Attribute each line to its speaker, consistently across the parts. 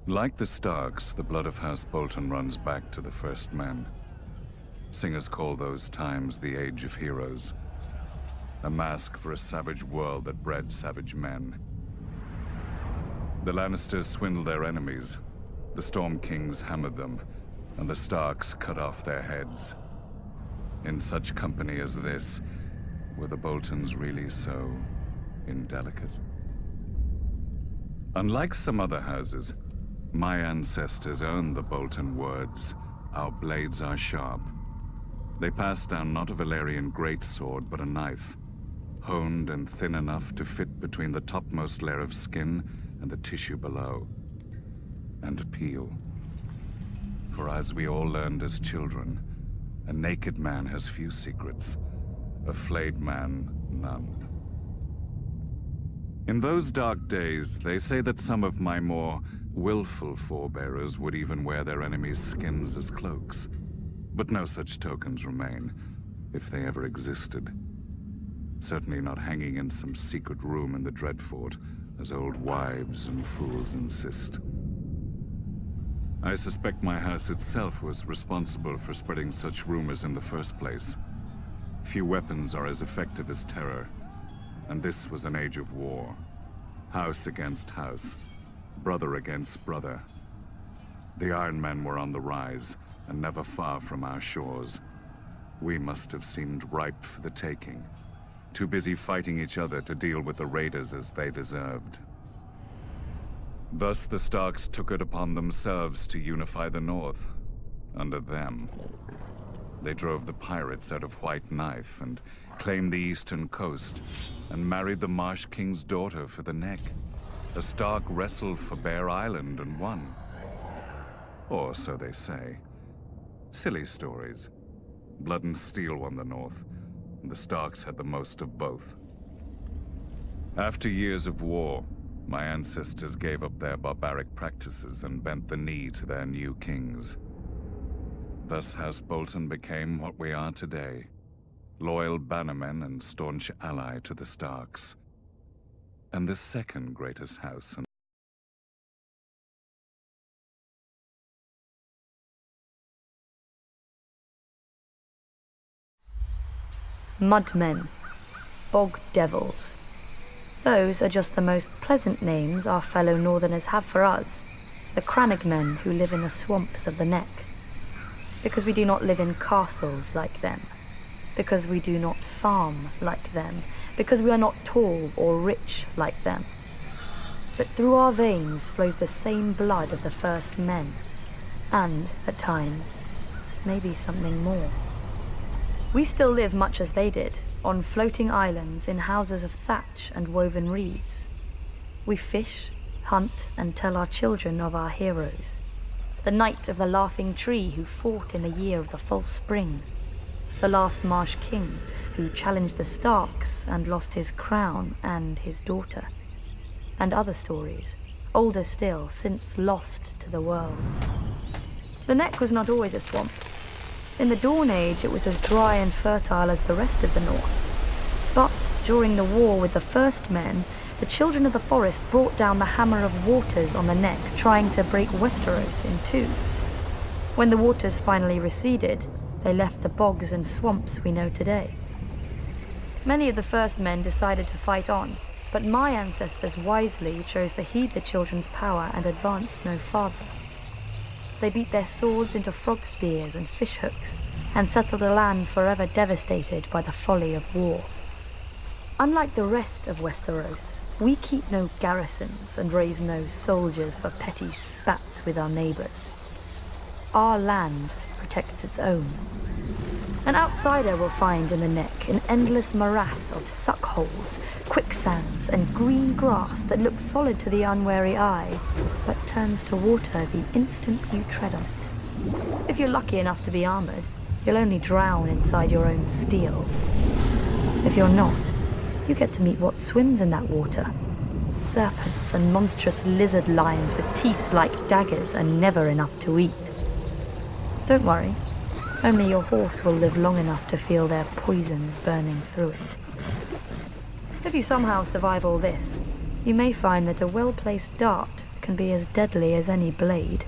Speaker 1: Like the Starks, the blood of House Bolton runs back to the first men. Singers call those times the Age of Heroes. A mask for a savage world that bred savage men. The Lannisters swindled their enemies. The Storm Kings hammered them, and the Starks cut off their heads. In such company as this, were the Boltons really so indelicate? Unlike some other houses, my ancestors owned the Bolton words, "Our blades are sharp." They passed down not a Valyrian greatsword, but a knife, honed and thin enough to fit between the topmost layer of skin and the tissue below, and peel. For as we all learned as children, a naked man has few secrets, a flayed man none. In those dark days, they say that some of my more willful forebearers would even wear their enemies' skins as cloaks. But no such tokens remain, if they ever existed. Certainly not hanging in some secret room in the Dreadfort, as old wives and fools insist. I suspect my house itself was responsible for spreading such rumors in the first place. Few weapons are as effective as terror, and this was an age of war. House against house, brother against brother. The Iron Men were on the rise, and never far from our shores. We must have seemed ripe for the taking, too busy fighting each other to deal with the raiders as they deserved. Thus the Starks took it upon themselves to unify the North, under them. They drove the pirates out of White Knife and claimed the eastern coast, and married the Marsh King's daughter for the neck. A Stark wrestled for Bear Island and won. Or so they say. Silly stories. Blood and Steel won the North, and the Starks had the most of both. After years of war, my ancestors gave up their barbaric practices and bent the knee to their new kings. Thus House Bolton became what we are today, loyal bannermen and staunch ally to the Starks, and the second greatest house in
Speaker 2: Mudmen, bog devils. Those are just the most pleasant names our fellow Northerners have for us, the Crannogmen who live in the swamps of the Neck. Because we do not live in castles like them, because we do not farm like them, because we are not tall or rich like them. But through our veins flows the same blood of the first men, and, at times, maybe something more. We still live much as they did, on floating islands in houses of thatch and woven reeds. We fish, hunt, and tell our children of our heroes. The knight of the laughing tree who fought in the year of the false spring. The last Marsh King who challenged the Starks and lost his crown and his daughter. And other stories, older still, since lost to the world. The Neck was not always a swamp. In the Dawn Age, it was as dry and fertile as the rest of the North. But during the war with the First Men, the children of the forest brought down the hammer of waters on the Neck, trying to break Westeros in two. When the waters finally receded, they left the bogs and swamps we know today. Many of the First Men decided to fight on, but my ancestors wisely chose to heed the children's power and advance no farther. They beat their swords into frog spears and fish hooks, and settled a land forever devastated by the folly of war. Unlike the rest of Westeros, we keep no garrisons and raise no soldiers for petty spats with our neighbors. Our land protects its own. An outsider will find in the Neck an endless morass of suckholes, quicksands, and green grass that looks solid to the unwary eye, but turns to water the instant you tread on it. If you're lucky enough to be armored, you'll only drown inside your own steel. If you're not, you get to meet what swims in that water. Serpents and monstrous lizard lions with teeth like daggers and never enough to eat. Don't worry. Only your horse will live long enough to feel their poisons burning through it. If you somehow survive all this, you may find that a well-placed dart can be as deadly as any blade.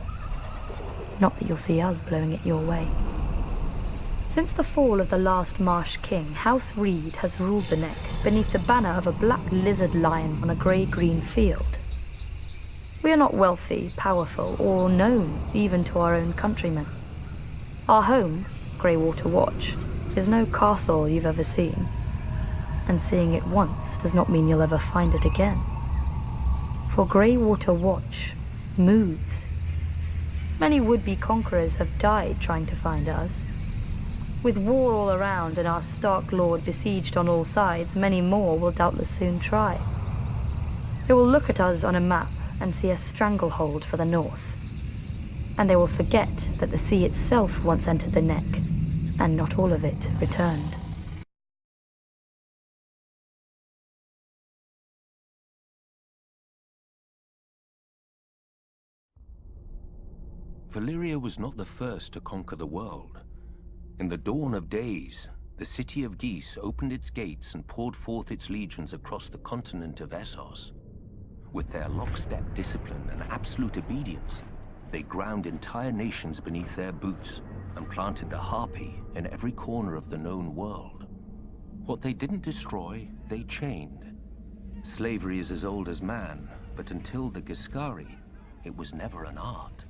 Speaker 2: Not that you'll see us blowing it your way. Since the fall of the last Marsh King, House Reed has ruled the Neck beneath the banner of a black lizard lion on a grey-green field. We are not wealthy, powerful, or known even to our own countrymen. Our home, Greywater Watch, is no castle you've ever seen. And seeing it once does not mean you'll ever find it again. For Greywater Watch moves. Many would-be conquerors have died trying to find us. With war all around and our Stark Lord besieged on all sides, many more will doubtless soon try. They will look at us on a map and see a stranglehold for the north. And they will forget that the sea itself once entered the Neck, and not all of it returned.
Speaker 3: Valyria was not the first to conquer the world. In the dawn of days, the city of Geese opened its gates and poured forth its legions across the continent of Essos. With their lockstep discipline and absolute obedience, they ground entire nations beneath their boots and planted the harpy in every corner of the known world. What they didn't destroy, they chained. Slavery is as old as man, but until the Giscari, it was never an art.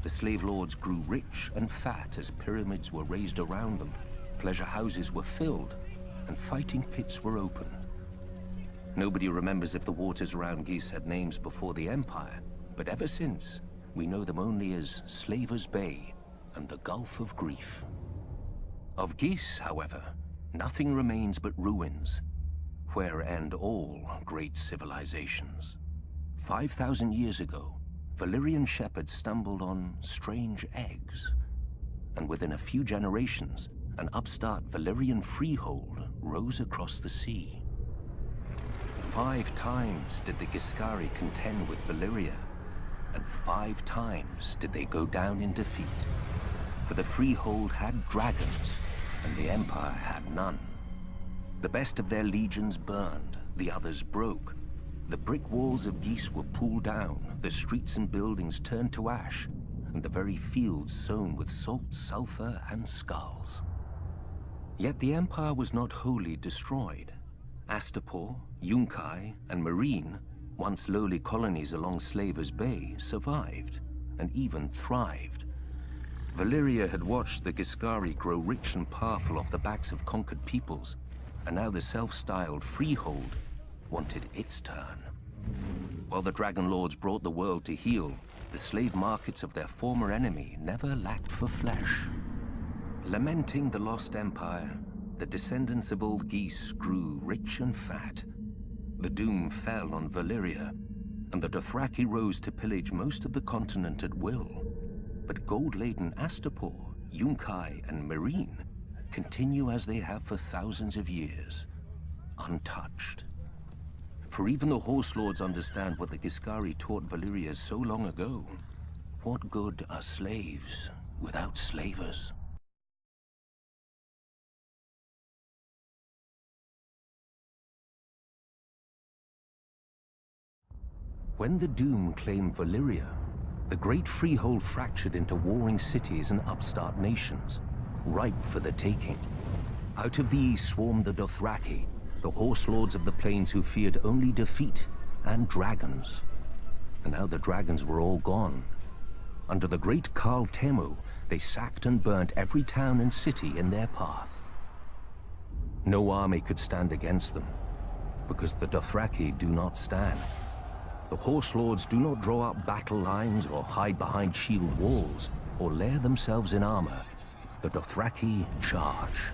Speaker 3: The slave lords grew rich and fat as pyramids were raised around them, pleasure houses were filled, and fighting pits were opened. Nobody remembers if the waters around Geese had names before the Empire, but ever since, we know them only as Slaver's Bay and the Gulf of Grief. Of Geese, however, nothing remains but ruins, where end all great civilizations. 5,000 years ago, Valyrian shepherds stumbled on strange eggs, and within a few generations, an upstart Valyrian freehold rose across the sea. 5 times did the Giscari contend with Valyria, and 5 times did they go down in defeat. For the freehold had dragons, and the Empire had none. The best of their legions burned, the others broke. The brick walls of Geese were pulled down, the streets and buildings turned to ash, and the very fields sown with salt, sulfur, and skulls. Yet the Empire was not wholly destroyed. Astapor, Yunkai, and Meereen, once lowly colonies along Slaver's Bay, survived, and even thrived. Valyria had watched the Giscari grow rich and powerful off the backs of conquered peoples, and now the self-styled freehold wanted its turn. While the Dragon Lords brought the world to heel, the slave markets of their former enemy never lacked for flesh. Lamenting the lost empire, the descendants of old Geese grew rich and fat. The doom fell on Valyria, and the Dothraki rose to pillage most of the continent at will. But gold-laden Astapor, Yunkai, and Meereen continue as they have for thousands of years, untouched. For even the Horse Lords understand what the Giscari taught Valyria so long ago. What good are slaves without slavers? When the Doom claimed Valyria, the great freehold fractured into warring cities and upstart nations, ripe for the taking. Out of these swarmed the Dothraki, the Horse Lords of the Plains who feared only defeat and dragons. And now the dragons were all gone. Under the great Karl Temu, they sacked and burnt every town and city in their path. No army could stand against them, because the Dothraki do not stand. The Horse Lords do not draw up battle lines or hide behind shield walls or lair themselves in armor. The Dothraki charge.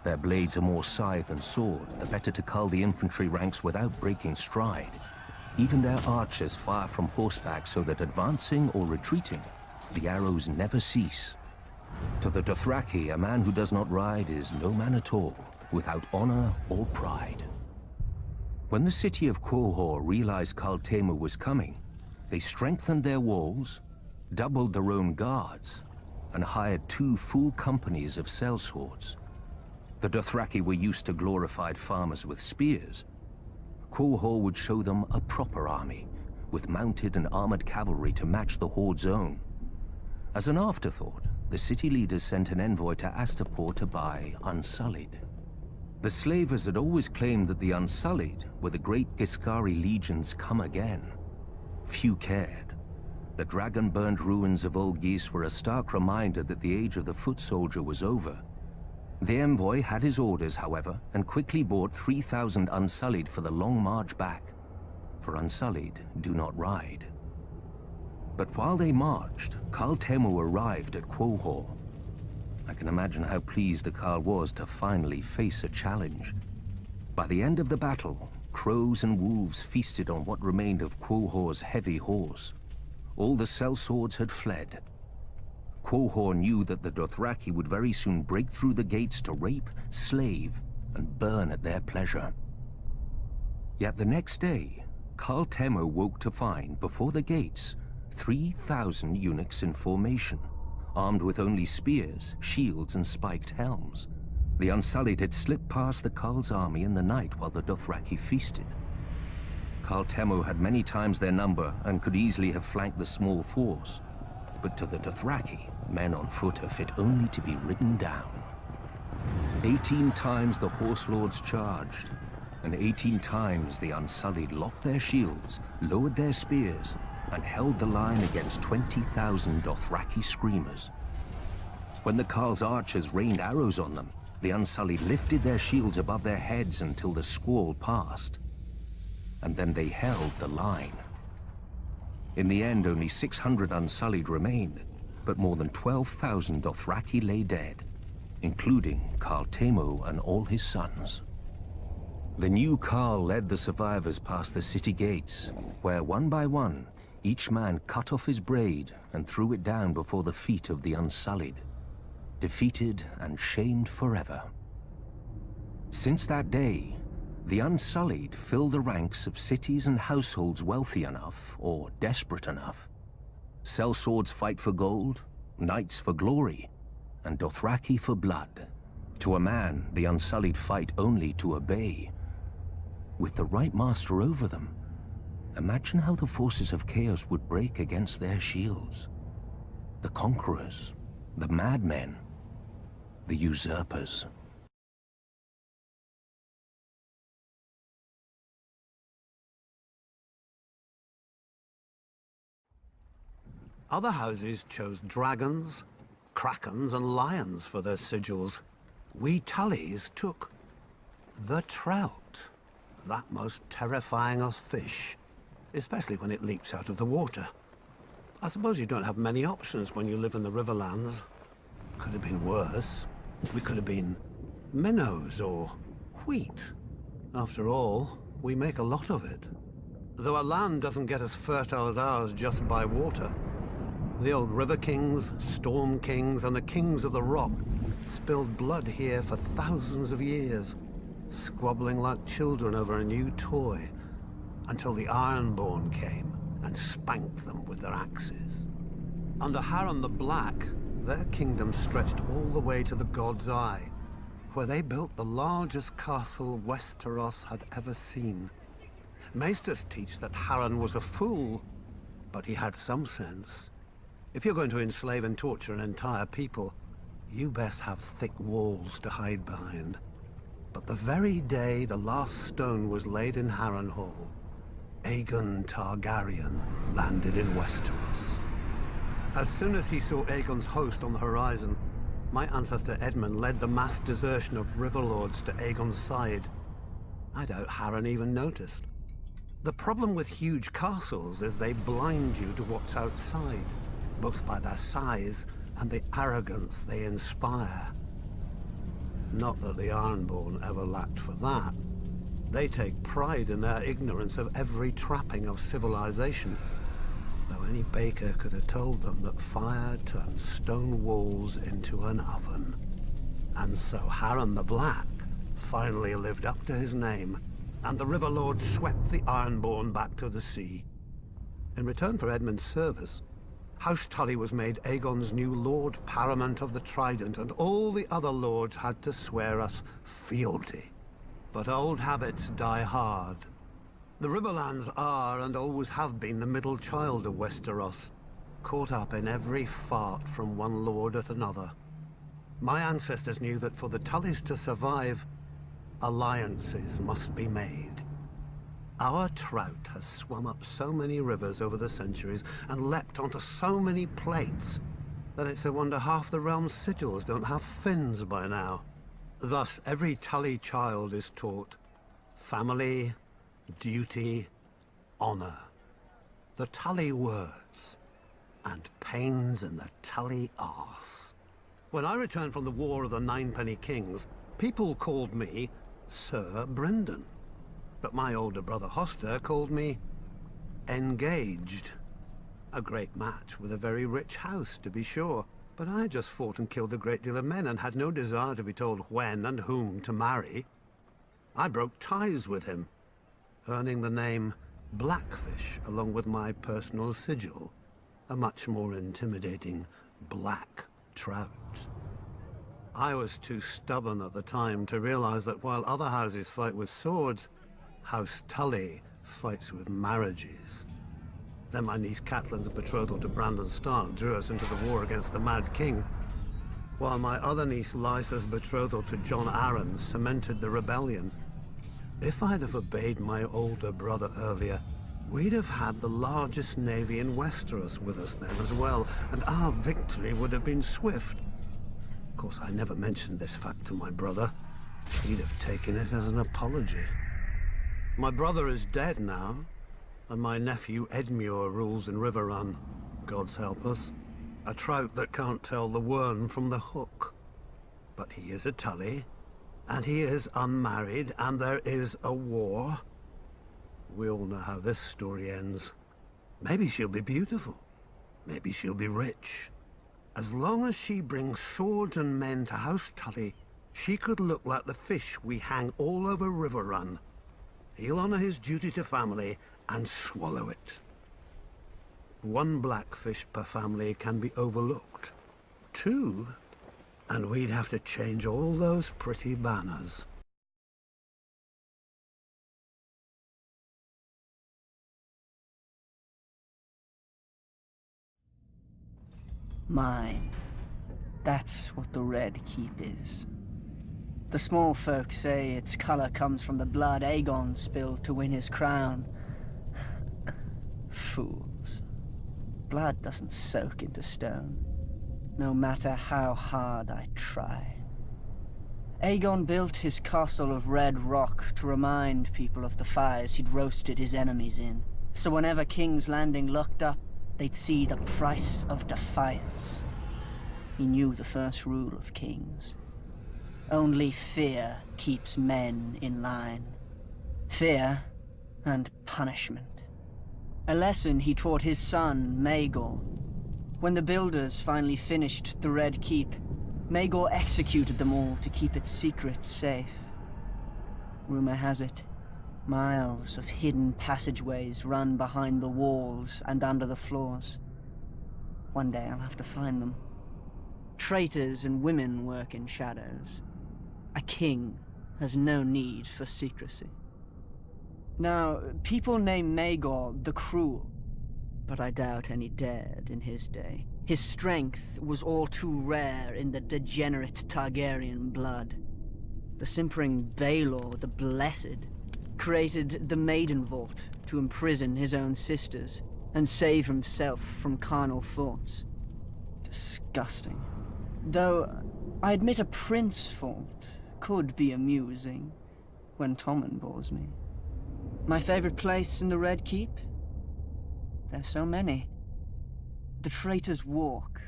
Speaker 3: Their blades are more scythe than sword, the better to cull the infantry ranks without breaking stride. Even their archers fire from horseback so that advancing or retreating, the arrows never cease. To the Dothraki, a man who does not ride is no man at all, without honor or pride. When the city of Quohor realized Karl Temu was coming, they strengthened their walls, doubled their own guards, and hired 2 full companies of sellswords. The Dothraki were used to glorified farmers with spears. Quohor would show them a proper army, with mounted and armored cavalry to match the Horde's own. As an afterthought, the city leaders sent an envoy to Astapor to buy Unsullied. The slavers had always claimed that the Unsullied were the great Giscari legions come again. Few cared. The dragon-burned ruins of Old Geese were a stark reminder that the age of the foot soldier was over. The envoy had his orders, however, and quickly bought 3,000 Unsullied for the long march back. For Unsullied do not ride. But while they marched, Karl Temo arrived at Quohor. I can imagine how pleased the Karl was to finally face a challenge. By the end of the battle, crows and wolves feasted on what remained of Quohor's heavy horse. All the sellswords had fled. Quohor knew that the Dothraki would very soon break through the gates to rape, slave, and burn at their pleasure. Yet the next day, Karl Temo woke to find, before the gates, 3,000 eunuchs in formation, armed with only spears, shields, and spiked helms. The Unsullied had slipped past the Karl's army in the night while the Dothraki feasted. Karl Temo had many times their number and could easily have flanked the small force. But to the Dothraki, men on foot are fit only to be ridden down. 18 times the horse lords charged, and 18 times the Unsullied locked their shields, lowered their spears, and held the line against 20,000 Dothraki screamers. When the Karl's archers rained arrows on them, the Unsullied lifted their shields above their heads until the squall passed. And then they held the line. In the end, only 600 Unsullied remained, but more than 12,000 Dothraki lay dead, including Karl Temo and all his sons. The new Karl led the survivors past the city gates, where one by one, each man cut off his braid and threw it down before the feet of the Unsullied, defeated and shamed forever. Since that day, the Unsullied fill the ranks of cities and households wealthy enough, or desperate enough. Sellswords fight for gold, knights for glory, and Dothraki for blood. To a man, the Unsullied fight only to obey. With the right master over them, imagine how the forces of chaos would break against their shields. The conquerors, the madmen, the usurpers.
Speaker 4: Other houses chose dragons, krakens, and lions for their sigils. We Tullys took the trout, that most terrifying of fish, especially when it leaps out of the water. I suppose you don't have many options when you live in the Riverlands. Could have been worse. We could have been minnows or wheat. After all, we make a lot of it. Though a land doesn't get as fertile as ours just by water. The old River Kings, Storm Kings, and the Kings of the Rock spilled blood here for thousands of years, squabbling like children over a new toy, until the Ironborn came and spanked them with their axes. Under Harren the Black, their kingdom stretched all the way to the God's Eye, where they built the largest castle Westeros had ever seen. Maesters teach that Harren was a fool, but he had some sense. If you're going to enslave and torture an entire people, you best have thick walls to hide behind. But the very day the last stone was laid in Harrenhal, Aegon Targaryen landed in Westeros. As soon as he saw Aegon's host on the horizon, my ancestor Edmund led the mass desertion of Riverlords to Aegon's side. I doubt Harren even noticed. The problem with huge castles is they blind you to what's outside, both by their size and the arrogance they inspire. Not that the Ironborn ever lacked for that. They take pride in their ignorance of every trapping of civilization, though any baker could have told them that fire turns stone walls into an oven. And so Harren the Black finally lived up to his name, and the Riverlord swept the Ironborn back to the sea. In return for Edmund's service, House Tully was made Aegon's new Lord Paramount of the Trident, and all the other lords had to swear us fealty. But old habits die hard. The Riverlands are and always have been the middle child of Westeros, caught up in every fart from one lord at another. My ancestors knew that for the Tullys to survive, alliances must be made. Our trout has swum up so many rivers over the centuries and leapt onto so many plates that it's a wonder half the realm's sigils don't have fins by now. Thus, every Tully child is taught family, duty, honor. The Tully words, and pains in the Tully arse. When I returned from the War of the Ninepenny Kings, people called me Sir Brendan. But my older brother Hoster called me Engaged. A great match with a very rich house, to be sure. But I just fought and killed a great deal of men and had no desire to be told when and whom to marry. I broke ties with him, earning the name Blackfish along with my personal sigil, a much more intimidating black trout. I was too stubborn at the time to realize that while other houses fight with swords, House Tully fights with marriages. Then my niece Catelyn's betrothal to Brandon Stark drew us into the war against the Mad King, while my other niece Lysa's betrothal to Jon Arryn cemented the rebellion. If I'd have obeyed my older brother earlier, we'd have had the largest navy in Westeros with us then as well, and our victory would have been swift. Of course, I never mentioned this fact to my brother. He'd have taken it as an apology. My brother is dead now, and my nephew Edmure rules in Riverrun. God's help us. A trout that can't tell the worm from the hook. But he is a Tully, and he is unmarried, and there is a war. We all know how this story ends. Maybe she'll be beautiful. Maybe she'll be rich. As long as she brings swords and men to House Tully, she could look like the fish we hang all over Riverrun. He'll honor his duty to family and swallow it. One blackfish per family can be overlooked. Two, and we'd have to change all those pretty banners.
Speaker 5: Mine. That's what the Red Keep is. The small folk say its color comes from the blood Aegon spilled to win his crown. Fools. Blood doesn't soak into stone, no matter how hard I try. Aegon built his castle of red rock to remind people of the fires he'd roasted his enemies in. So whenever King's Landing looked up, they'd see the price of defiance. He knew the first rule of kings. Only fear keeps men in line. Fear and punishment. A lesson he taught his son, Maegor. When the builders finally finished the Red Keep, Maegor executed them all to keep its secrets safe. Rumor has it, miles of hidden passageways run behind the walls and under the floors. One day I'll have to find them. Traitors and women work in shadows. A king has no need for secrecy. Now, people name Maegor the Cruel, but I doubt any dared in his day. His strength was all too rare in the degenerate Targaryen blood. The simpering Baelor the Blessed created the Maiden Vault to imprison his own sisters and save himself from carnal thoughts. Disgusting. Though, I admit a Prince Vault could be amusing when Tommen bores me. My favorite place in the Red Keep? There's so many. The Traitor's Walk,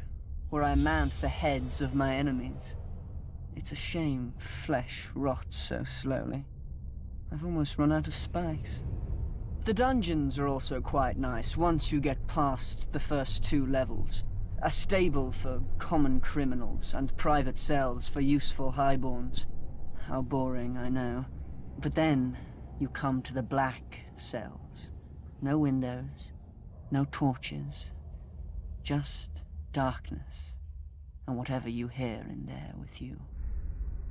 Speaker 5: where I mount the heads of my enemies. It's a shame flesh rots so slowly. I've almost run out of spikes. The dungeons are also quite nice once you get past the first 2 levels. A stable for common criminals and private cells for useful highborns. How boring, I know. But then you come to the black cells. No windows, no torches, just darkness, and whatever you hear in there with you.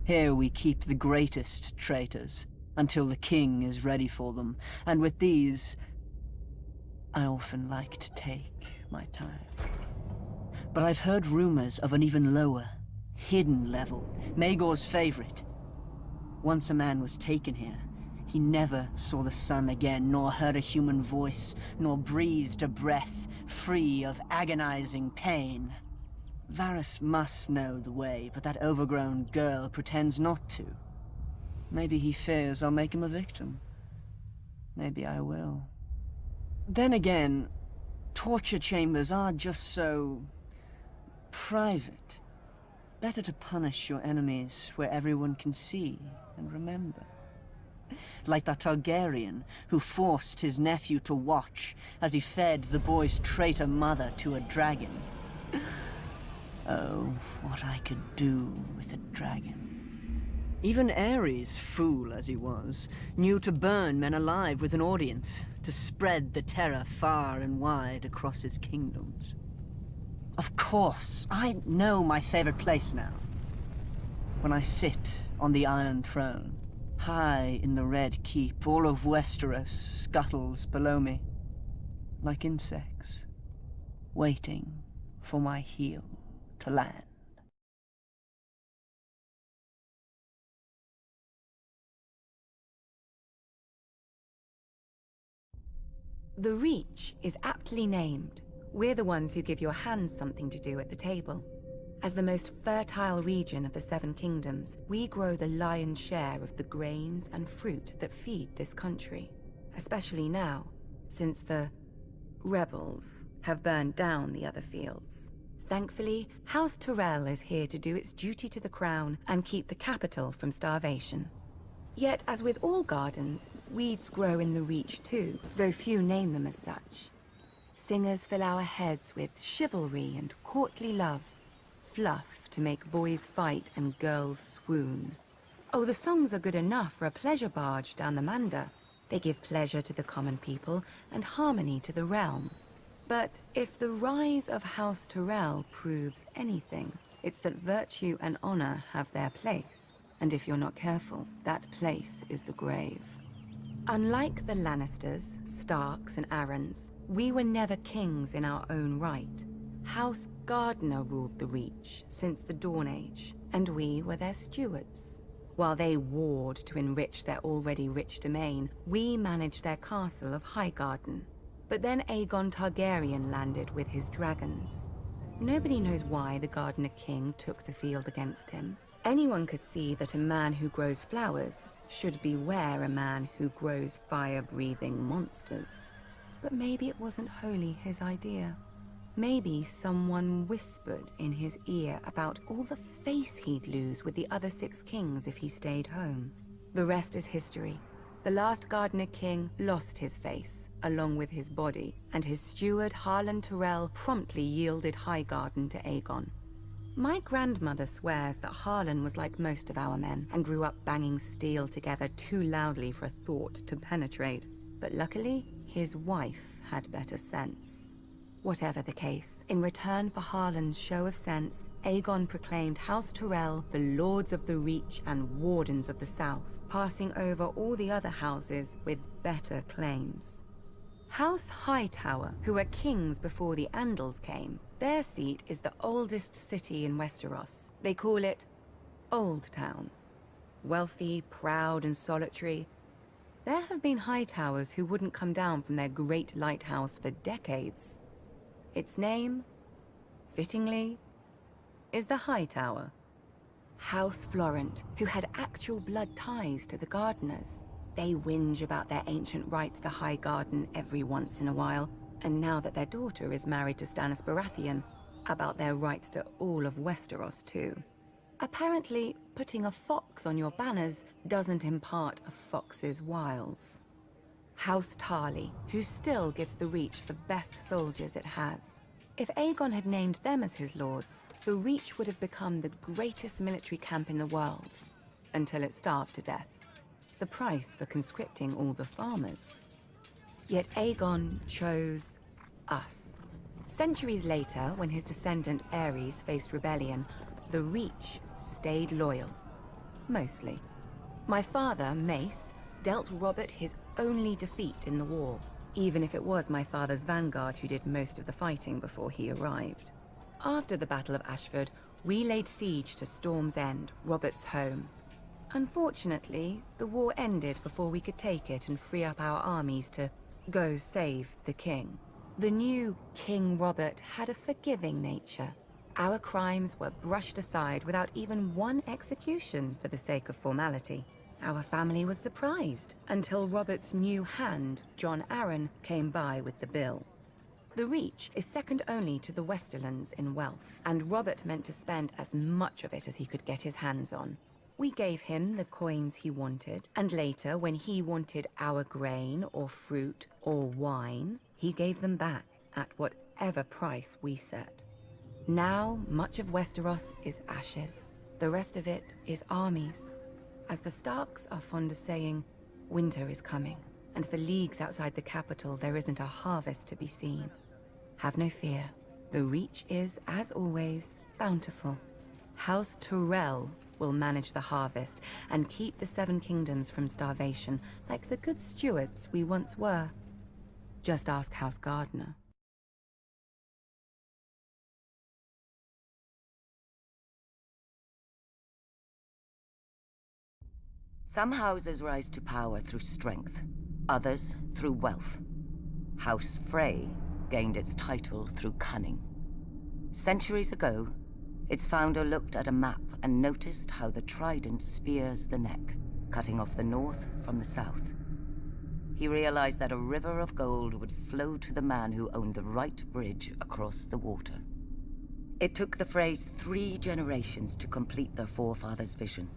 Speaker 5: Here we keep the greatest traitors, until the king is ready for them. And with these, I often like to take my time. But I've heard rumors of an even lower, hidden level, Maegor's favorite. Once a man was taken here, he never saw the sun again, nor heard a human voice, nor breathed a breath free of agonizing pain. Varys must know the way, but that overgrown girl pretends not to. Maybe he fears I'll make him a victim. Maybe I will. Then again, torture chambers are just so private. Better to punish your enemies where everyone can see and remember. Like that Targaryen who forced his nephew to watch as he fed the boy's traitor mother to a dragon. Oh, what I could do with a dragon. Even Ares, fool as he was, knew to burn men alive with an audience, to spread the terror far and wide across his kingdoms. Of course, I know my favorite place now. When I sit on the Iron Throne, high in the Red Keep, all of Westeros scuttles below me, like insects, waiting for my heel to land.
Speaker 6: The Reach is aptly named. We're the ones who give your hands something to do at the table. As the most fertile region of the Seven Kingdoms, we grow the lion's share of the grains and fruit that feed this country. Especially now, since the rebels have burned down the other fields. Thankfully, House Tyrell is here to do its duty to the crown and keep the capital from starvation. Yet, as with all gardens, weeds grow in the Reach too, though few name them as such. Singers fill our heads with chivalry and courtly love, fluff to make boys fight and girls swoon. Oh, the songs are good enough for a pleasure barge down the Manda. They give pleasure to the common people and harmony to the realm. But if the rise of House Tyrell proves anything, it's that virtue and honor have their place. And if you're not careful, that place is the grave. Unlike the Lannisters, Starks, and Arryns, we were never kings in our own right. House Gardener ruled the Reach since the Dawn Age, and we were their stewards. While they warred to enrich their already rich domain, we managed their castle of Highgarden. But then Aegon Targaryen landed with his dragons. Nobody knows why the Gardener King took the field against him. Anyone could see that a man who grows flowers should beware a man who grows fire-breathing monsters. But maybe it wasn't wholly his idea. Maybe someone whispered in his ear about all the face he'd lose with the other 6 kings if he stayed home. The rest is history. The last Gardener King lost his face, along with his body, and his steward Harlan Tyrell promptly yielded Highgarden to Aegon. My grandmother swears that Harlan was like most of our men and grew up banging steel together too loudly for a thought to penetrate. But luckily, his wife had better sense. Whatever the case, in return for Harlan's show of sense, Aegon proclaimed House Tyrell the Lords of the Reach and Wardens of the South, passing over all the other houses with better claims. House Hightower, who were kings before the Andals came, their seat is the oldest city in Westeros. They call it Old Town. Wealthy, proud, and solitary, there have been Hightowers who wouldn't come down from their great lighthouse for decades. Its name, fittingly, is the Hightower. House Florent, who had actual blood ties to the Gardeners. They whinge about their ancient rights to Highgarden every once in a while, and now that their daughter is married to Stannis Baratheon, about their rights to all of Westeros too. Apparently, putting a fox on your banners doesn't impart a fox's wiles. House Tarly, who still gives the Reach the best soldiers it has. If Aegon had named them as his lords, the Reach would have become the greatest military camp in the world, until it starved to death. The price for conscripting all the farmers. Yet Aegon chose us. Centuries later, when his descendant Aerys faced rebellion, the Reach stayed loyal. Mostly. My father, Mace, dealt Robert his only defeat in the war, even if it was my father's vanguard who did most of the fighting before he arrived. After the Battle of Ashford, we laid siege to Storm's End, Robert's home. Unfortunately, the war ended before we could take it and free up our armies to go save the king. The new King Robert had a forgiving nature. Our crimes were brushed aside without even one execution for the sake of formality. Our family was surprised until Robert's new hand, John Arryn, came by with the bill. The Reach is second only to the Westerlands in wealth, and Robert meant to spend as much of it as he could get his hands on. We gave him the coins he wanted, and later, when he wanted our grain or fruit or wine, he gave them back at whatever price we set. Now, much of Westeros is ashes. The rest of it is armies. As the Starks are fond of saying, winter is coming, and for leagues outside the capital, there isn't a harvest to be seen. Have no fear. The Reach is, as always, bountiful. House Tyrell will manage the harvest and keep the Seven Kingdoms from starvation, like the good stewards we once were. Just ask House Gardner.
Speaker 7: Some houses rise to power through strength, others through wealth. House Frey gained its title through cunning. Centuries ago, its founder looked at a map and noticed how the trident spears the neck, cutting off the north from the south. He realized that a river of gold would flow to the man who owned the right bridge across the water. It took the Freys 3 generations to complete their forefathers' vision.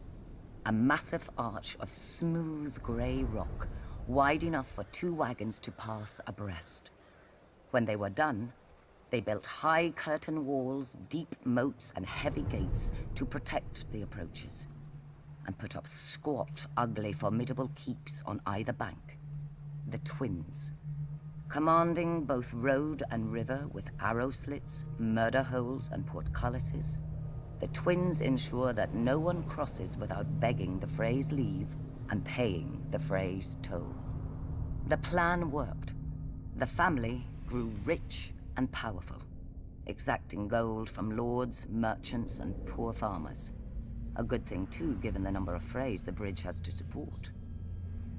Speaker 7: A massive arch of smooth gray rock, wide enough for 2 wagons to pass abreast. When they were done, they built high curtain walls, deep moats, and heavy gates to protect the approaches, and put up squat, ugly, formidable keeps on either bank. The Twins, commanding both road and river with arrow slits, murder holes, and portcullises. The Twins ensure that no one crosses without begging the Freys' leave and paying the Freys' toll. The plan worked. The family grew rich and powerful, exacting gold from lords, merchants, and poor farmers. A good thing too, given the number of Freys the bridge has to support.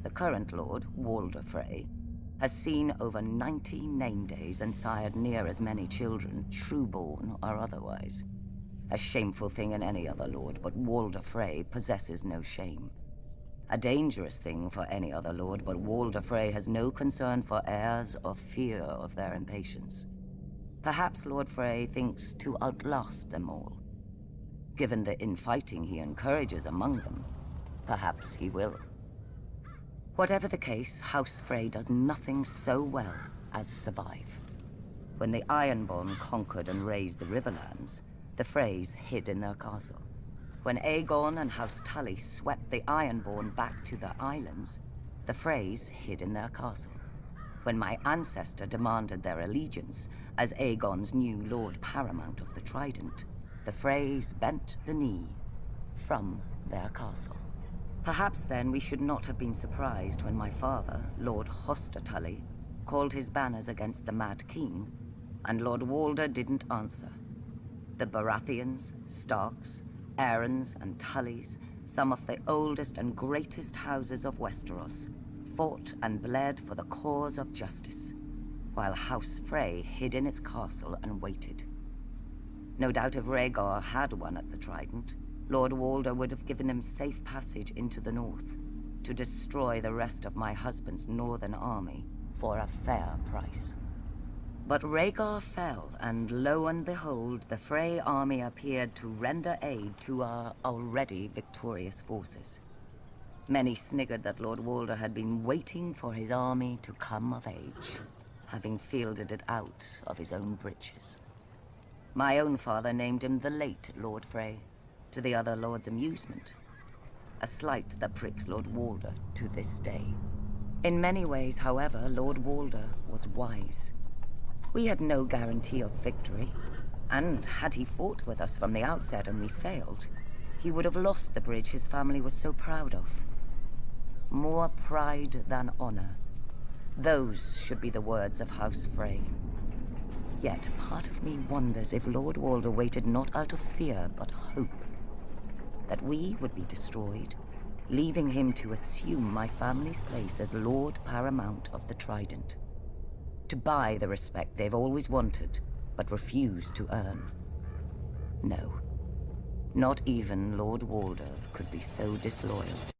Speaker 7: The current lord, Walder Frey, has seen over 90 name days and sired near as many children, true-born or otherwise. A shameful thing in any other lord, but Walder Frey possesses no shame. A dangerous thing for any other lord, but Walder Frey has no concern for heirs or fear of their impatience. Perhaps Lord Frey thinks to outlast them all. Given the infighting he encourages among them, perhaps he will. Whatever the case, House Frey does nothing so well as survive. When the Ironborn conquered and razed the Riverlands, the Freys hid in their castle. When Aegon and House Tully swept the Ironborn back to the islands, the Freys hid in their castle. When my ancestor demanded their allegiance as Aegon's new Lord Paramount of the Trident, the Freys bent the knee from their castle. Perhaps then we should not have been surprised when my father, Lord Hoster Tully, called his banners against the Mad King, and Lord Walder didn't answer. The Baratheons, Starks, Arryns, and Tullys, some of the oldest and greatest houses of Westeros, fought and bled for the cause of justice, while House Frey hid in its castle and waited. No doubt if Rhaegar had won at the Trident, Lord Walder would have given him safe passage into the north, to destroy the rest of my husband's northern army for a fair price. But Rhaegar fell, and lo and behold, the Frey army appeared to render aid to our already victorious forces. Many sniggered that Lord Walder had been waiting for his army to come of age, having fielded it out of his own breeches. My own father named him the late Lord Frey, to the other lords' amusement. A slight that pricks Lord Walder to this day. In many ways, however, Lord Walder was wise. We had no guarantee of victory, and had he fought with us from the outset and we failed, he would have lost the bridge his family was so proud of. More pride than honor. Those should be the words of House Frey. Yet part of me wonders if Lord Walder waited not out of fear, but hope. That we would be destroyed, leaving him to assume my family's place as Lord Paramount of the Trident. To buy the respect they've always wanted, but refused to earn. No. Not even Lord Walder could be so disloyal.